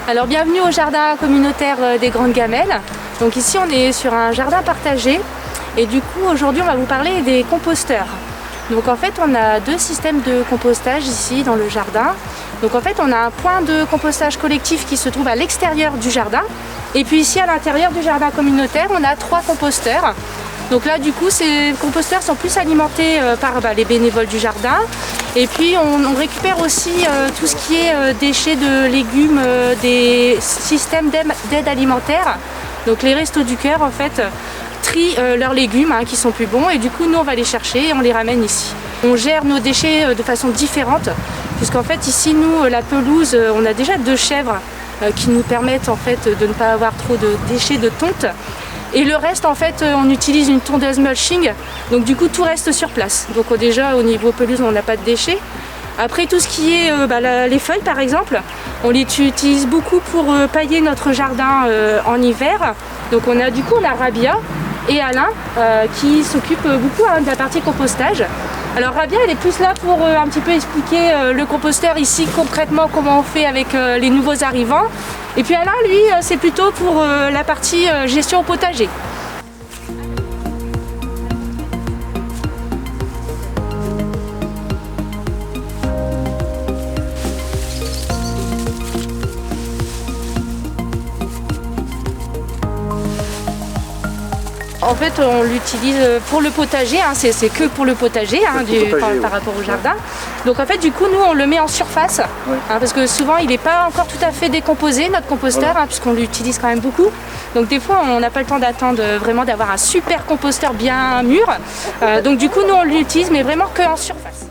Alors bienvenue au jardin communautaire des Grandes Gamelles. Donc ici on est sur un jardin partagé et du coup aujourd'hui on va vous parler des composteurs. Donc en fait on a deux systèmes de compostage ici dans le jardin. Donc en fait on a un point de compostage collectif qui se trouve à l'extérieur du jardin. Et puis ici à l'intérieur du jardin communautaire on a 3 composteurs. Donc là du coup ces composteurs sont plus alimentés par les bénévoles du jardin. Et puis on récupère aussi tout ce qui est déchets de légumes des systèmes d'aide alimentaire. Donc les Restos du Cœur en fait trient leurs légumes qui sont plus bons et du coup nous on va les chercher et on les ramène ici. On gère nos déchets de façon différente puisqu'en fait ici nous la pelouse on a déjà 2 chèvres qui nous permettent en fait de ne pas avoir trop de déchets de tonte. Et le reste, en fait, on utilise une tondeuse mulching, donc du coup tout reste sur place. Donc déjà au niveau pelouse, on n'a pas de déchets. Après tout ce qui est les feuilles par exemple, on les utilise beaucoup pour pailler notre jardin en hiver. Donc on a Rabia et Alain qui s'occupent beaucoup de la partie compostage. Alors Rabia elle est plus là pour un petit peu expliquer le composteur ici concrètement comment on fait avec les nouveaux arrivants. Et puis Alain lui c'est plutôt pour la partie gestion au potager. En fait, on l'utilise pour le potager, c'est que pour le potager, par rapport au jardin. Donc en fait, du coup, nous, on le met en surface, parce que souvent, il n'est pas encore tout à fait décomposé, notre composteur, puisqu'on l'utilise quand même beaucoup. Donc des fois, on n'a pas le temps d'attendre vraiment d'avoir un super composteur bien mûr. Donc du coup, nous, on l'utilise, mais vraiment que en surface.